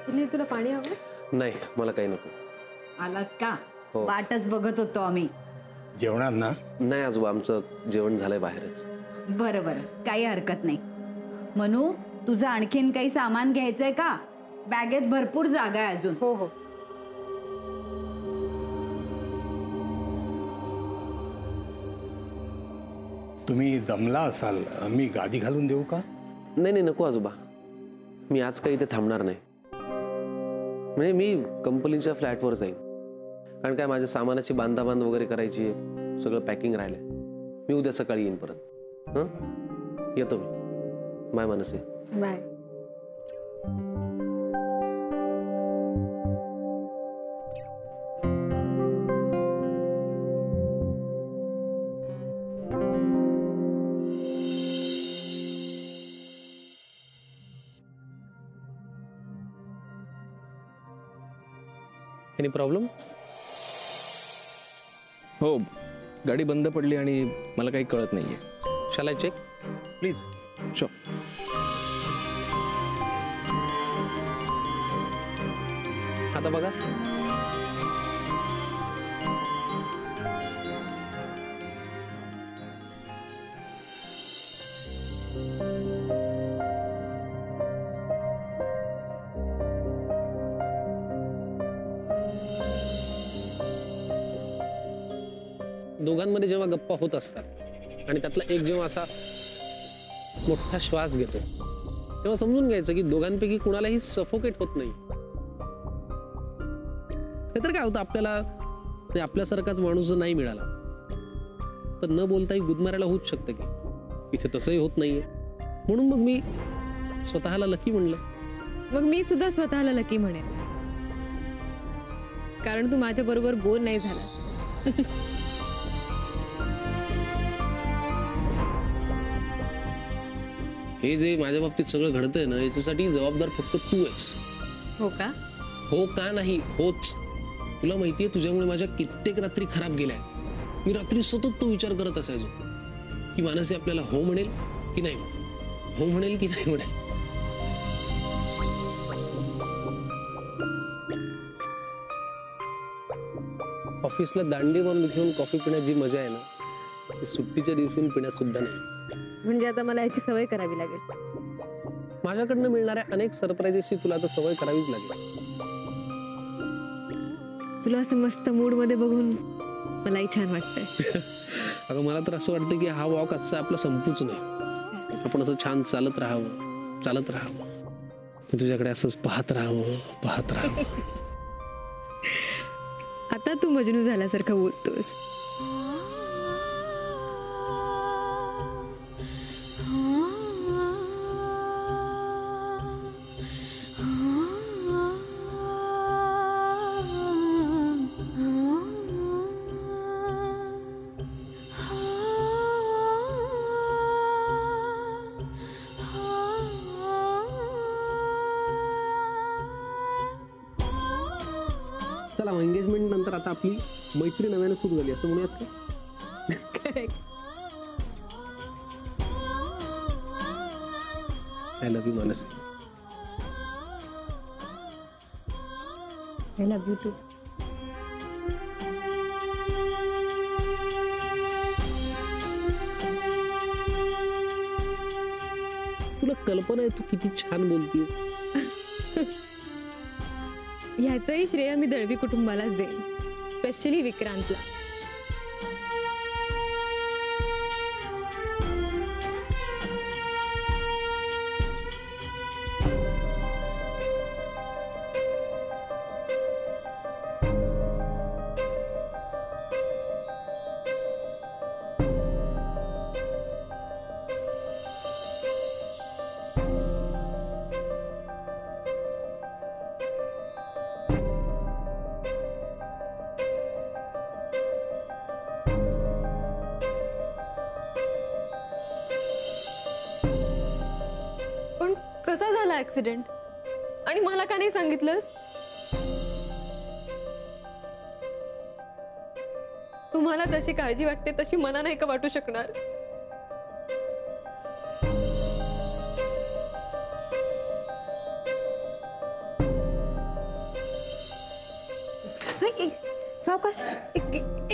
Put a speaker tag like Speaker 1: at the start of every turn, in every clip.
Speaker 1: सुनील तुला पाणी हवं?
Speaker 2: नाही मला काही नको.
Speaker 3: आलात का?
Speaker 2: हो.
Speaker 3: वाटच बघत होतो आम्ही.
Speaker 4: जेवणार ना?
Speaker 2: नाही आजोबा आमचं जेवण झालंय बाहेरच.
Speaker 3: बरं बरं काही हरकत नाही. मनू तुझं आणखीन काही सामान घ्यायचंय का? बॅगेत भरपूर जागा आहे अजून.
Speaker 1: हो हो.
Speaker 4: तुम्ही दमला असाल, मी गादी घालून देऊ का?
Speaker 2: नाही नाही नको आजोबा, मी आज काही इथे थांबणार नाही. म्हणजे मी कंपनीच्या फ्लॅटवर जाईन, कारण काय माझ्या सामानाची बांधाबांध वगैरे करायची आहे, सगळं पॅकिंग राहिलंय. मी उद्या सकाळी येईन परत. हं येतो मी. Bye Mansi.
Speaker 1: Bye.
Speaker 2: Any problem?
Speaker 5: हो, गाडी बंद पडली आणि मला काही कळत नाहीये.
Speaker 2: शाल आय चेक?
Speaker 5: प्लीज. शो.
Speaker 2: आता बघा. दोघांमध्ये जेव्हा गप्पा होत असतात आणि त्यातला एक जेव्हा असा मोठा श्वास घेतो तेव्हा समजून घ्यायचं की दोघांपैकी कुणालाही सफोकेट होत नाही. तर काय होतं, आपल्याला आपल्यासारखाच माणूस जर नाही मिळाला तर न बोलताही गुदमारायला होऊच शकतं. की इथे तसंही होत नाहीये. म्हणून मग मी स्वतःला लकी म्हणलं.
Speaker 1: मग मी सुद्धा स्वतःला लकी म्हणेन, कारण तू माझ्या बरोबर बोर नाही झाला.
Speaker 2: हे जे माझ्या बाबतीत सगळं घडतंय ना, याच्यासाठी जबाबदार फक्त तू आहेस.
Speaker 1: हो का?
Speaker 2: हो का नाही, होच. तुला माहितीये तुझ्यामुळे माझ्या कित्येक रात्री खराब गेल्या. मी रात्री सतत तो विचार करत असायचो की मानसी आपल्याला हो म्हणेल की नाही म्हणेल, हो म्हणेल की नाही म्हणेल. ऑफिसला दांडी बांधून घेऊन कॉफी पिण्यात जी मजा आहे ना, ती सुट्टीच्या दिवशी पिण्यात सुद्धा नाही.
Speaker 1: म्हणजे आता मला याची सवय करावी लागेल.
Speaker 2: माझ्याकडनं मिळणाऱ्या अनेक सरप्राईजेसची तुला आता सवय करावीच लागेल.
Speaker 1: तुला असं मस्त मूड मध्ये बघून मलाही छान वाटतंय.
Speaker 2: अगं मला तर असं वाटतं की हा वॉक आजचा आपला संपूच नाही. आपण असं छान चालत राहावं, चालत राहावं, तुझ्याकडे असंच पाहत राहावं, पाहत राहावं.
Speaker 1: आता तू मजनू झाल्यासारखं बोलतोस.
Speaker 2: चला एंगेजमेंट नंतर आता आपली मैत्री नव्याने सुरू झाली असं म्हणूयात का? I love you Manasi.
Speaker 1: I love you too.
Speaker 2: तुला कल्पना आहे तू किती छान बोलतीये.
Speaker 1: ह्याचंही श्रेय मी दळवी कुटुंबालाच देईन, स्पेशली विक्रांतला. कसा झाला ऍक्सिडेंट आणि मला का नाही सांगितलंस? तुम्हाला जशी काळजी वाटते तशी मला नाही का वाटू शकणार?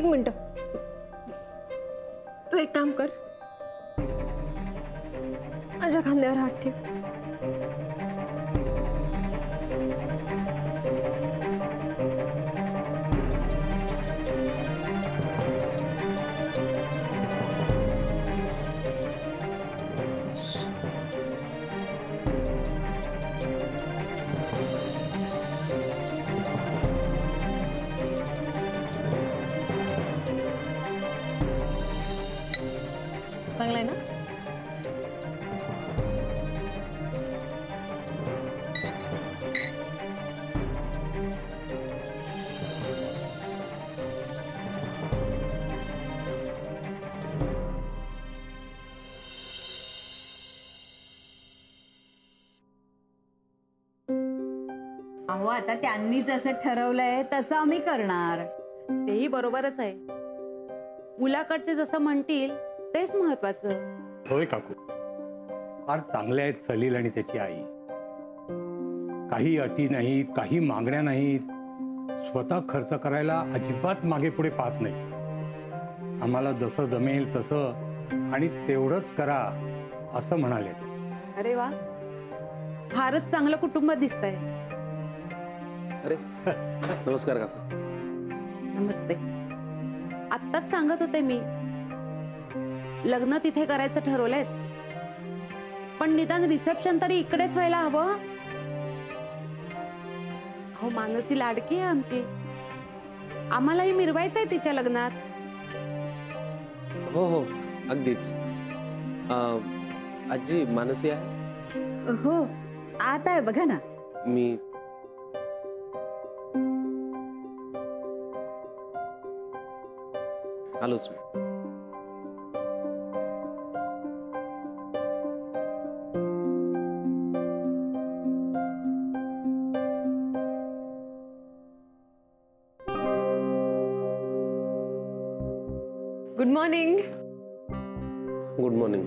Speaker 1: एक मिनिट, तू एक काम कर, माझ्या खांद्यावर हात ठेव. चांगलं आहे ना?
Speaker 3: अहो आता त्यांनी जसं ठरवलंय तसं आम्ही करणार.
Speaker 6: तेही बरोबरच आहे. मुलाकडचे जसं म्हणतील तेच महत्वाचं.
Speaker 4: होय काकू, फार चांगले आहेत सलील आणि त्याची आई. काही अटी नाहीत, काही मागण्या नाहीत, स्वतः खर्च करायला अजिबात मागे पुढे पाहत नाही. आम्हाला जसं जमेल तसं आणि तेवढंच करा असं म्हणाले.
Speaker 6: अरे वा, फारच चांगलं कुटुंब दिसतंय.
Speaker 2: अरे नमस्कार काका.
Speaker 6: नमस्ते. आत्ताच सांगत होते मी, लग्न तिथे करायचं ठरवलंय, पण निदान रिसेप्शन तरी इकडेच व्हायला हवं. अहो मानसी लाडकी आहे आमची, आम्हालाही मिरवायचंय तिच्या लग्नात.
Speaker 2: हो हो अगदीच. आजी मानसी आहे?
Speaker 3: हो आत आहे बघा ना.
Speaker 2: मी आलोच.
Speaker 1: Good morning.
Speaker 2: Good morning.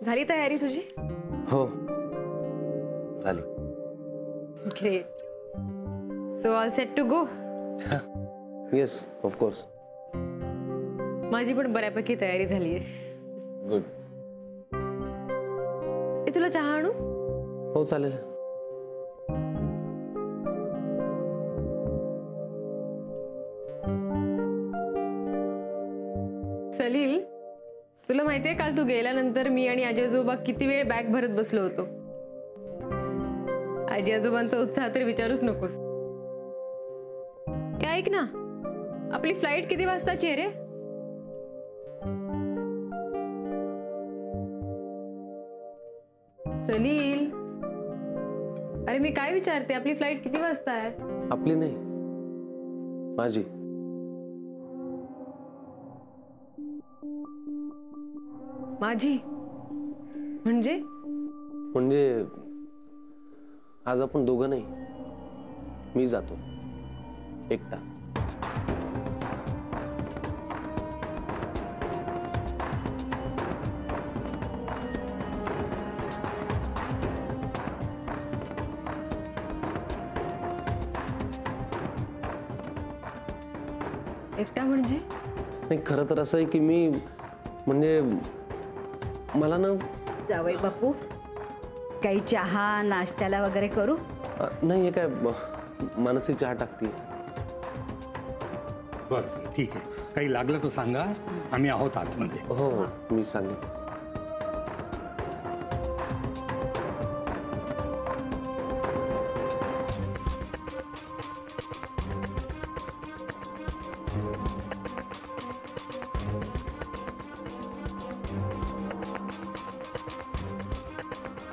Speaker 1: झाली तयारी तुझी?
Speaker 2: हो झाली.
Speaker 1: Great. So all set to go?
Speaker 2: Yes of course.
Speaker 1: माझी पण बऱ्यापैकी तयारी झाली आहे.
Speaker 2: गुड.
Speaker 1: तुला चहा आणू?
Speaker 2: हो चालेल.
Speaker 1: सलील, तुला माहितीये काल तू गेल्यानंतर मी आणि आजी आजोबा किती वेळ बॅग भरत बसलो होतो. आजी आजोबांचा उत्साह तर विचारूच नकोस. काय ऐक ना, आपली फ्लाईट किती वाजताची आहे रे? सलील, अरे मी काय विचारते, आपली फ्लाईट किती वाजता आहे?
Speaker 2: आपली नाही, माझी.
Speaker 1: माझी म्हणजे?
Speaker 2: म्हणजे आज आपण दोघं नाही, मी जातो एकटा.
Speaker 1: एकटा म्हणजे?
Speaker 2: नाही खरं तर असं आहे की मी म्हणजे मला ना.
Speaker 3: जावई बापू, काही चहा नाश्त्याला वगैरे करू?
Speaker 2: नाही हे काय मानसी चहा टाकते.
Speaker 4: बरं ठीक आहे, काही लागलं तर सांगा, आम्ही आहोत आतमध्ये.
Speaker 2: हो हो मी सांगेन.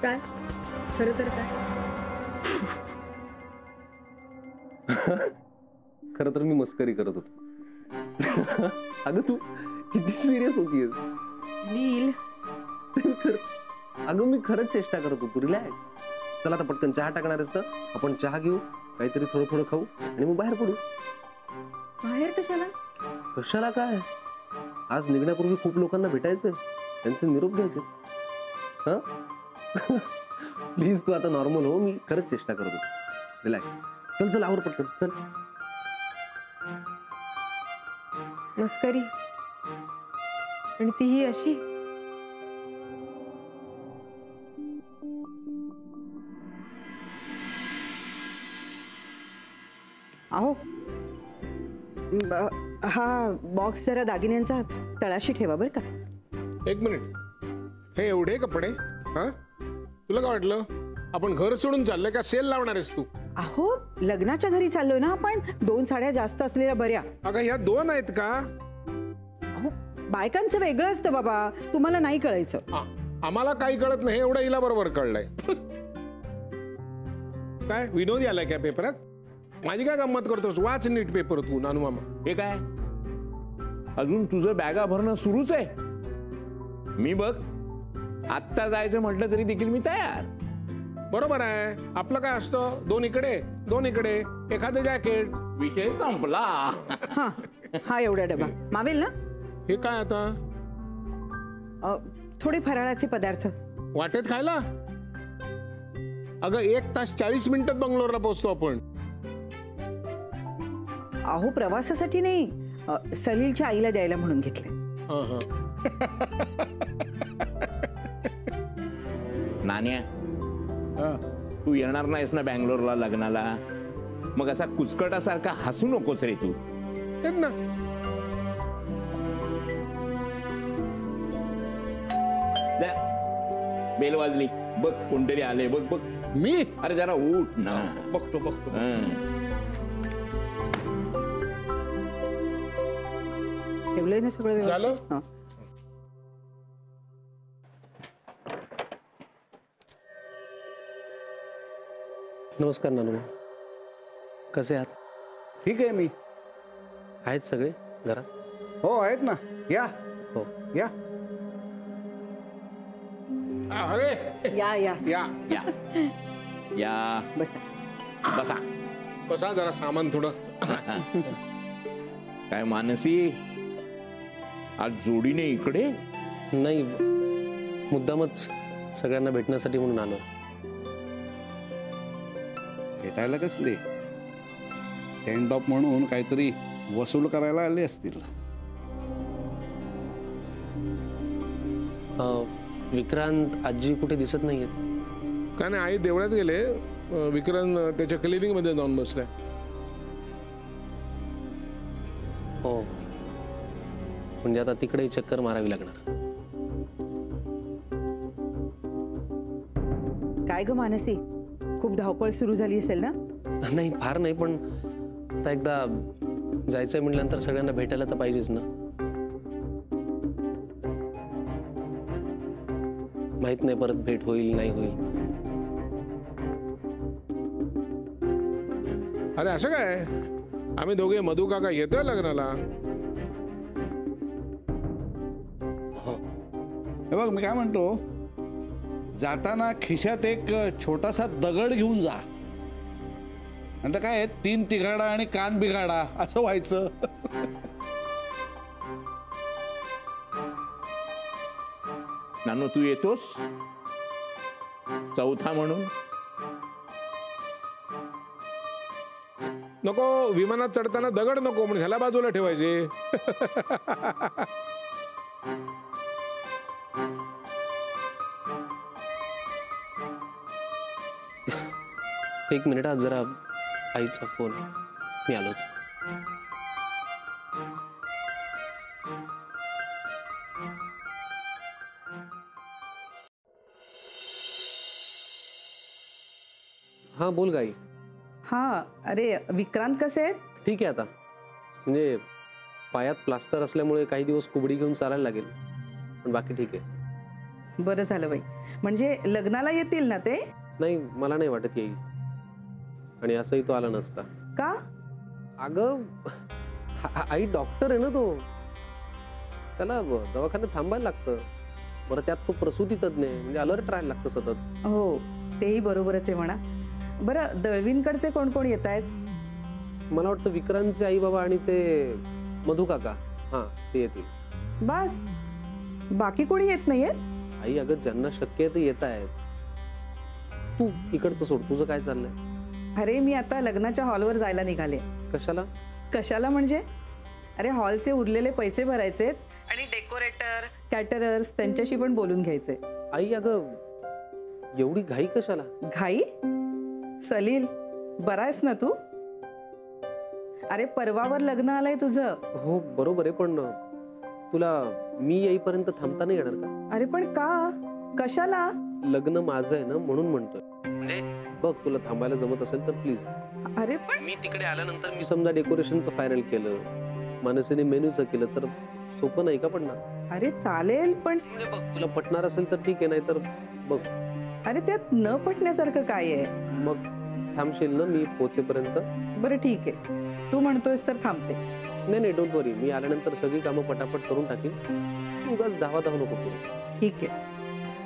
Speaker 1: काय खरं तर काय?
Speaker 2: खरं तर मी मस्करी करत होतो. अगं तू किती सिरियस होतीयस.
Speaker 1: नील,
Speaker 2: अगं मी खरंच चेष्टा करत होतो. रिलॅक्स. चला आता पटकन चहा टाकणार आहेस तर आपण चहा घेऊ, काहीतरी थोडं थोडं खाऊ आणि मग बाहेर पडू.
Speaker 1: बाहेर कशाला?
Speaker 2: कशाला काय, आज निघण्यापूर्वी खूप लोकांना भेटायचंय, त्यांचे निरोप घ्यायचे. हा प्लीज तू आता नॉर्मल हो, मी खरंच चेष्टा करत होतो. रिलॅक्स. चल चल आवर पटकन चल.
Speaker 1: मस्करी आणि तीही अशी.
Speaker 7: अहो हा बॉक्स जरा दागिन्यांचा तळाशी ठेवा बरं का.
Speaker 8: एक मिनिट, हे एवढे कपडे? हा, तुला काय वाटलं आपण घर सोडून चाललोय का सेल लावणार आहेस तू?
Speaker 7: अहो लग्नाच्या घरी चाललोय ना आपण, 2 साड्या जास्त असलेल्या बऱ्या.
Speaker 8: अगं ह्या 2 आहेत का?
Speaker 7: अहो बायकांचं वेगळं असतं बाबा, तुम्हाला नाही कळायचं.
Speaker 8: आम्हाला काही कळत नाही, एवढं हिला बरोबर कळलंय. काय विनोदी आलाय काय पेपरात? माझी काय गंमत करतोस? वाच नीट पेपर तू नानू मामा.
Speaker 9: हे काय अजून तुझं बॅगा भरणं सुरूच आहे? मी बघ आत्ता जायचं म्हटलं तरी देखील मी तयार.
Speaker 8: बरोबर आहे, आपलं काय असतं, 2 इकडे 2 इकडे, एखादं जॅकेट,
Speaker 9: विषय संपला.
Speaker 7: हा हा एवढा डबा मावेल ना?
Speaker 8: हे काय आता?
Speaker 7: थोडे फराळाचे पदार्थ
Speaker 8: वाटेत खायला? अगं 1 तास 40 मिनिटात बंगलोरला पोहोचतो आपण.
Speaker 7: अहो प्रवासासाठी नाही, सलीलच्या आईला द्यायला म्हणून घेतले.
Speaker 9: नाण्या तू येणार नाहीस ना बँगलोरला लग्नाला? मग असा कुचकटासारखा हसू नकोस रे तू.
Speaker 8: तेच ना.
Speaker 9: बेल वाजली बघ, कोणतरी आले बघ बघ.
Speaker 8: मी?
Speaker 9: अरे जरा उठ ना.
Speaker 8: बघतो बघतो.
Speaker 7: ठेवलंय ना सगळं व्यवस्थित?
Speaker 8: झालं?
Speaker 2: नमस्कार नानू, कसे आहात?
Speaker 10: ठीक आहे. मी
Speaker 2: आहेत सगळे घरात?
Speaker 10: हो आहेत ना. या
Speaker 2: हो
Speaker 10: या.
Speaker 8: अरे
Speaker 7: या या
Speaker 8: या
Speaker 9: या या
Speaker 7: बसा
Speaker 9: बसा.
Speaker 8: कसा जरा सामान थोडं.
Speaker 9: काय मानसी आज जोडीने इकडे?
Speaker 2: नाही, मुद्दामच सगळ्यांना भेटण्यासाठी म्हणून आलो.
Speaker 10: भेटायला कसले? सेंड ऑफ म्हणून काहीतरी वसूल करायला आले असतील.
Speaker 2: विक्रांत आजी कुठे दिसत नाहीयेत.
Speaker 8: काय नाही, आई देवळात गेले, विक्रांत त्याच्या क्लिनिक मध्ये जाऊन बसलाय.
Speaker 2: हो, म्हणजे आता तिकडे चक्कर मारावी लागणार.
Speaker 7: काय ग मानसी, खूप धावपळ सुरू झाली असेल ना?
Speaker 2: नाही, फार नाही, पण आता एकदा जायचंय म्हटल्यानंतर सगळ्यांना भेटायला तर पाहिजेच ना. माहित नाही परत भेट होईल नाही होईल.
Speaker 8: अरे असं काय, आम्ही दोघे मधू काका येतोय लग्नाला.
Speaker 10: हे बघ मी काय म्हणतो, जाताना खिशात एक छोटासा दगड घेऊन जा. नंतर काय 3 तिघाडा आणि कान बिघाडा असं व्हायचं.
Speaker 9: नानू तू येतोस चौथा म्हणून?
Speaker 8: नको, विमानात चढताना दगड नको म्हणजे ह्याला बाजूला ठेवायचे.
Speaker 2: एक मिनिट, आज जरा आईचा फोन, मी आलोच. हा बोल गाई.
Speaker 11: हा, अरे विक्रांत कसे आहेत?
Speaker 2: ठीक आहे आता, म्हणजे पायात प्लास्टर असल्यामुळे काही दिवस कुबडी घेऊन चालायला लागेल, पण बाकी ठीक आहे.
Speaker 11: बरं झालं बाई, म्हणजे लग्नाला येतील ना ते?
Speaker 2: नाही, मला नाही वाटत येईल, आणि असंही तो आला नसता.
Speaker 11: का?
Speaker 2: अगं आई डॉक्टर आहे ना तो, त्याला दवाखान्यात थांबायला लागतं. बरं त्यात तो प्रसूती तज्ञ आहे, म्हणजे अलर्ट राहायला लागतं सतत.
Speaker 11: हो तेही बरोबरच आहे म्हणा. बरं दळवींकडचे कोण कोण येत आहेत?
Speaker 2: मला वाटतं विक्रांतचे आई बाबा आणि ते मधू काका, हा ते येतील.
Speaker 11: बस, बाकी कोणी येत नाहीये?
Speaker 2: आई अगं ज्यांना शक्य आहे ते येत आहेत. तू इकडचं सोड, तुझं काय चाललंय?
Speaker 11: अरे मी आता लग्नाच्या हॉलवर जायला निघाले.
Speaker 2: कशाला?
Speaker 11: कशाला म्हणजे अरे हॉलचे उरलेले पैसे भरायचेत आणि डेकोरेटर कॅटरर्स त्यांच्याशी पण बोलून घ्यायचे.
Speaker 2: आई अगं एवढी घाई कशाला?
Speaker 11: घाई? सलील बरा आहेस ना तू? अरे परवावर लग्न आलंय तुझं.
Speaker 2: हो बरोबर आहे, पण तुला मी येईपर्यंत थांबता नाही येणार का?
Speaker 11: अरे पण का? कशाला?
Speaker 2: लग्न माझं आहे ना म्हणून म्हणतोय. म्हणजे बघ तुला थांबायला जमत असेल तर प्लीज.
Speaker 11: अरे पण
Speaker 2: मी तिकडे आल्यानंतर मी समजा डेकोरेशनचं फायनल केलं, मानसीने मेन्यूचं केलं तर सोपं नाही का पडणार?
Speaker 11: अरे चालेल पण
Speaker 2: म्हणजे बघ तुला पटणार असेल तर ठीक आहे, नाही तर बघ.
Speaker 11: अरे त्यात न पटण्यासारखं काय आहे?
Speaker 2: मग थांबशील ना मी पोहोचेपर्यंत?
Speaker 11: बरं ठीक आहे, तू म्हणतोयस तर थांबते.
Speaker 2: नाही नाही डोंट वरी, मी आल्यानंतर सगळी कामं पटापट करून टाकीन. उगाच धावा नको करू.
Speaker 11: ठीक आहे.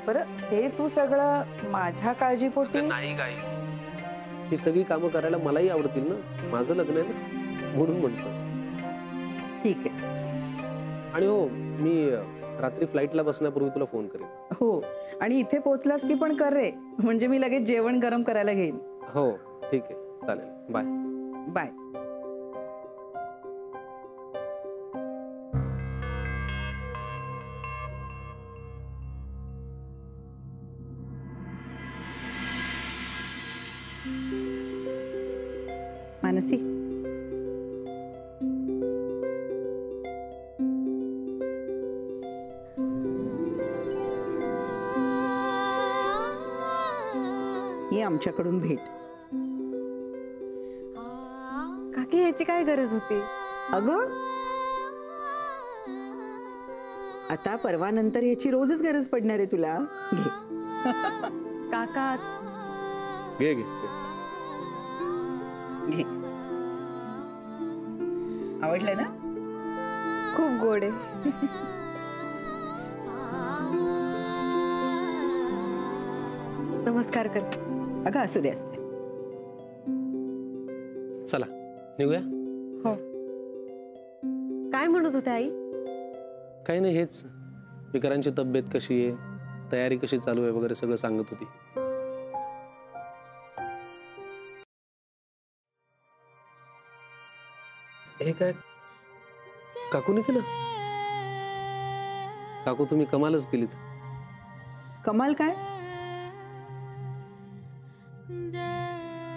Speaker 11: बरं हे तू सगळं माझ्या काळजीपोटी?
Speaker 2: नाही काय, ही सगळी कामं करायला मलाही आवडतील ना, माझं लग्न आहे ना म्हणून म्हणतो.
Speaker 11: ठीक आहे.
Speaker 2: आणि हो मी रात्री फ्लाईटला बसण्यापूर्वी तुला फोन करेन.
Speaker 11: हो आणि इथे पोहोचलास की पण कर रे, म्हणजे मी लगेच जेवण गरम करायला घेईन.
Speaker 2: हो ठीक आहे चालेल. Bye
Speaker 11: bye.
Speaker 7: मानसी ही आमच्याकडून भेट.
Speaker 1: काकी याची काय गरज होती?
Speaker 7: अगं आता परवानंतर ह्याची रोजच गरज पडणार आहे तुला. घे.
Speaker 1: काका
Speaker 2: घे घे.
Speaker 7: घे. आवडलं ना?
Speaker 1: खूप गोड आहे. नमस्कार कर.
Speaker 7: अगं असू दे असू दे.
Speaker 2: चला निघूया.
Speaker 1: हो काय म्हणत होते आई?
Speaker 2: काही नाही, हेच विकारांची तब्येत कशी आहे, तयारी कशी चालू आहे वगैरे सगळं सांगत होती. हे काय काकूने केलं? काकू तुम्ही कमालच केलीत.
Speaker 7: कमाल काय?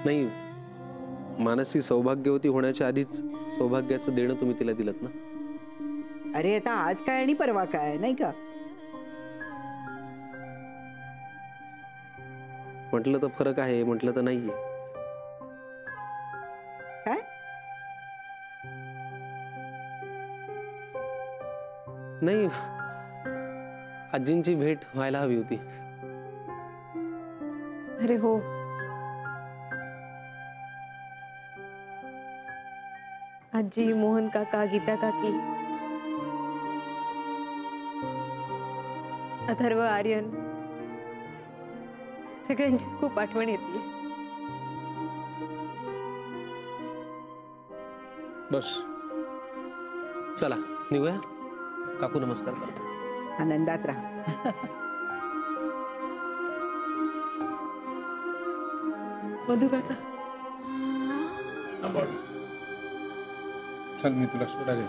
Speaker 2: नाही, मानसी सौभाग्यवती होण्याच्या आधीच सौभाग्याचं देणं तुम्ही तिला दिलत ना.
Speaker 7: अरे आता आज काय आणि परवा काय, नाही का?
Speaker 2: म्हटलं तर फरक आहे, म्हटलं तर नाहीये.
Speaker 7: काय?
Speaker 2: नाही, आजींची भेट व्हायला हवी होती.
Speaker 1: अरे हो, आजी, मोहन काका, गीता काकी, अथर्व, आर्यन, सगळ्यांचीच खूप आठवण येते.
Speaker 2: बस चला निघूया. काकू नमस्कार करतो.
Speaker 7: आनंदात राहा.
Speaker 1: मधु काका
Speaker 8: चल मी तुला सोडायला.